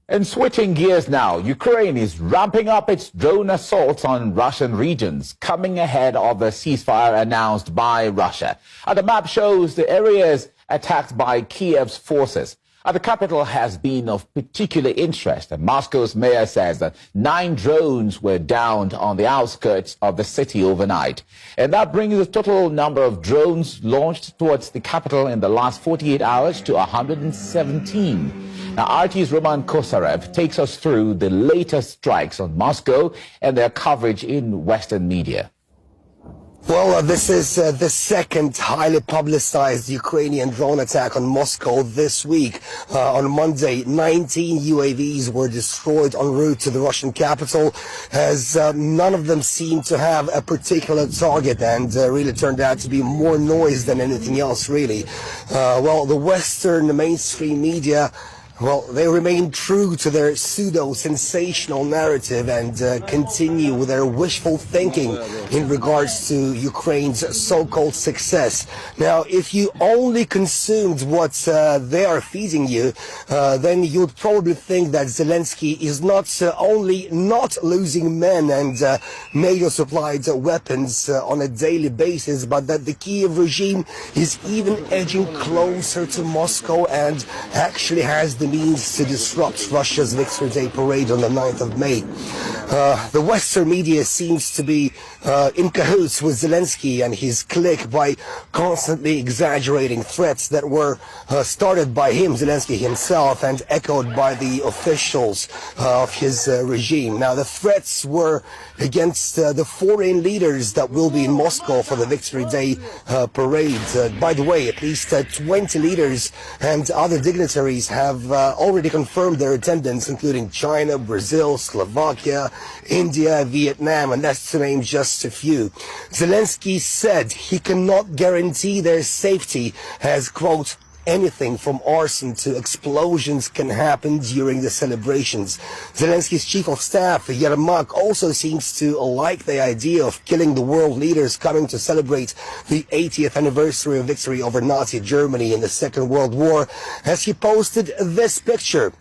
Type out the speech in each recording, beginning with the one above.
And switching gears now, Ukraine is ramping up its drone assaults on Russian regions, coming ahead of the ceasefire announced by Russia. The map shows the areas attacked by Kiev's forces. The capital has been of particular interest, and Moscow's mayor says that 9 drones were downed on the outskirts of the city overnight. And that brings the total number of drones launched towards the capital in the last 48 hours to 117. Now, RT's Roman Kosarev takes us through the latest strikes on Moscow and their coverage in Western media. Well, this is the second highly publicized Ukrainian drone attack on Moscow this week. On Monday, 19 UAVs were destroyed en route to the Russian capital, as none of them seemed to have a particular target and really turned out to be more noise than anything else, really. Well, the Western mainstream media, well, they remain true to their pseudo-sensational narrative and continue with their wishful thinking in regards to Ukraine's so-called success. Now, if you only consumed what they are feeding you, then you'd probably think that Zelensky is not only not losing men and NATO-supplied weapons on a daily basis, but that the Kiev regime is even edging closer to Moscow and actually has the means to disrupt Russia's Victory Day parade on the 9th of May. The Western media seems to be in cahoots with Zelensky and his clique by constantly exaggerating threats that were started by him, Zelensky himself, and echoed by the officials of his regime. Now, the threats were against the foreign leaders that will be in Moscow for the Victory Day parade. By the way, at least 20 leaders and other dignitaries have already confirmed their attendance, including China, Brazil, Slovakia, India, Vietnam, and that's to name just a few. Zelensky said he cannot guarantee their safety, as, quote, anything from arson to explosions can happen during the celebrations. Zelensky's chief of staff, Yermak, also seems to like the idea of killing the world leaders coming to celebrate the 80th anniversary of victory over Nazi Germany in the Second World War, as he posted this picture.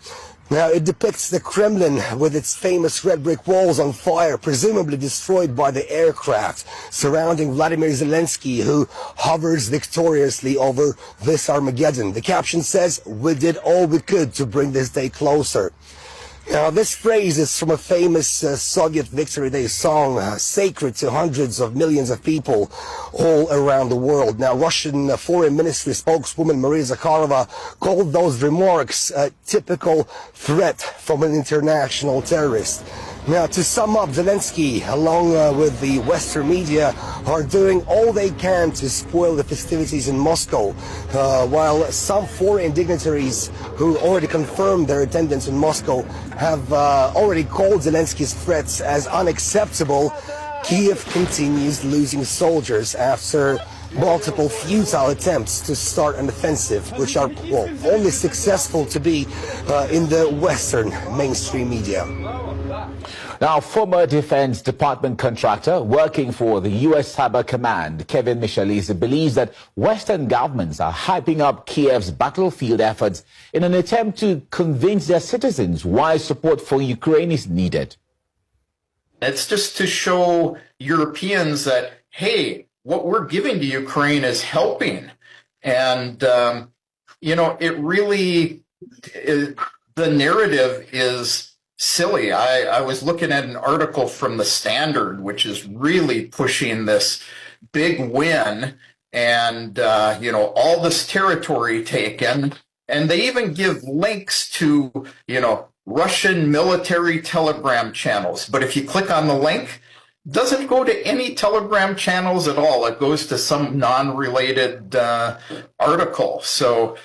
Now, it depicts the Kremlin with its famous red brick walls on fire, presumably destroyed by the aircraft surrounding Vladimir Zelensky, who hovers victoriously over this Armageddon. The caption says, "We did all we could to bring this day closer." Now, this phrase is from a famous Soviet Victory Day song, sacred to hundreds of millions of people all around the world. Now, Russian Foreign Ministry spokeswoman Maria Zakharova called those remarks a typical threat from an international terrorist. Now, to sum up, Zelensky, along with the Western media, are doing all they can to spoil the festivities in Moscow, while some foreign dignitaries who already confirmed their attendance in Moscow have already called Zelensky's threats as unacceptable. Kiev continues losing soldiers after multiple futile attempts to start an offensive, which are, well, only successful to be in the Western mainstream media. Now, former Defense Department contractor working for the U.S. Cyber Command, Kevin Michalis, believes that Western governments are hyping up Kiev's battlefield efforts in an attempt to convince their citizens why support for Ukraine is needed. It's just to show Europeans that, hey, what we're giving to Ukraine is helping. And, it really, the narrative is silly. I was looking at an article from the Standard, which is really pushing this big win and, all this territory taken. And they even give links to, Russian military telegram channels. But if you click on the link, it doesn't go to any telegram channels at all. It goes to some non-related article. So,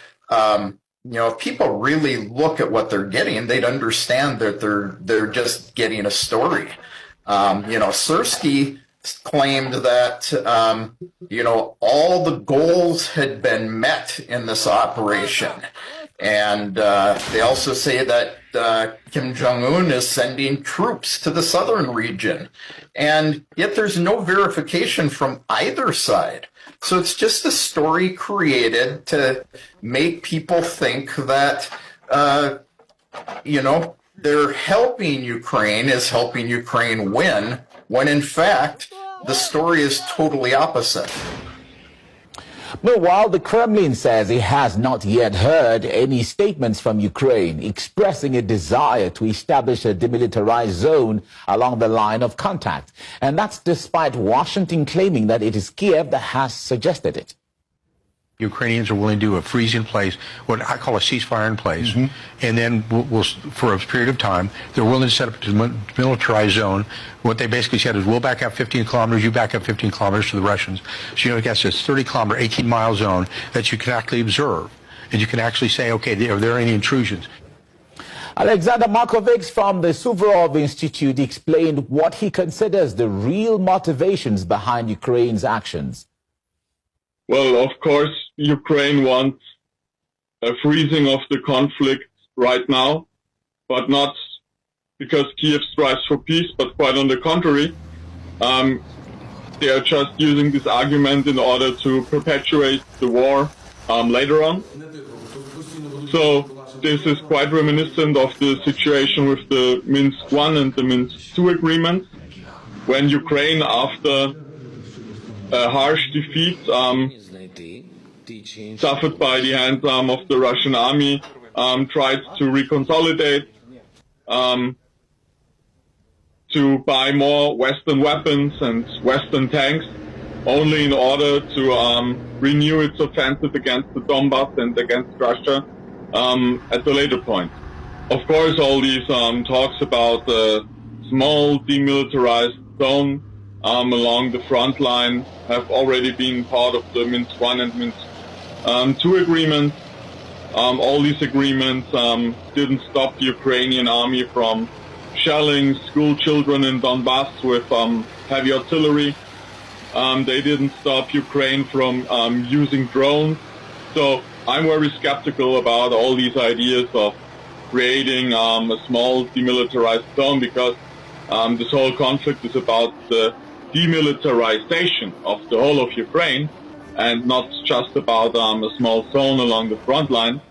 if people really look at what they're getting, they'd understand that they're just getting a story. Sersky claimed that, all the goals had been met in this operation. And they also say that Kim Jong-un is sending troops to the southern region. And yet there's no verification from either side. So it's just a story created to make people think that they're helping Ukraine is helping Ukraine win, when in fact, the story is totally opposite. Meanwhile, the Kremlin says it has not yet heard any statements from Ukraine expressing a desire to establish a demilitarized zone along the line of contact. And that's despite Washington claiming that it is Kiev that has suggested it. Ukrainians are willing to do a freeze in place, what I call a ceasefire in place, and then we'll, for a period of time, they're willing to set up a militarized zone. What they basically said is, we'll back up 15 kilometers, you back up 15 kilometers to the Russians. So, that's this 30-kilometer, 18-mile zone that you can actually observe, and you can actually say, okay, are there any intrusions? Alexander Markovics from the Suvorov Institute explained what he considers the real motivations behind Ukraine's actions. Well, of course, Ukraine wants a freezing of the conflict right now, but not because Kiev strives for peace, but quite on the contrary. They are just using this argument in order to perpetuate the war later on. So this is quite reminiscent of the situation with the Minsk I and the Minsk II agreements, when Ukraine, after a harsh defeat suffered by the hands of the Russian army, tried to reconsolidate, to buy more Western weapons and Western tanks, only in order to renew its offensive against the Donbass and against Russia at a later point. Of course, all these talks about a small demilitarized zone along the front line have already been part of the Minsk I and Minsk II agreements. All these agreements didn't stop the Ukrainian army from shelling school children in Donbass with heavy artillery. They didn't stop Ukraine from using drones. So I'm very skeptical about all these ideas of creating a small demilitarized zone, because this whole conflict is about the demilitarization of the whole of Ukraine, and not just about a small zone along the front line.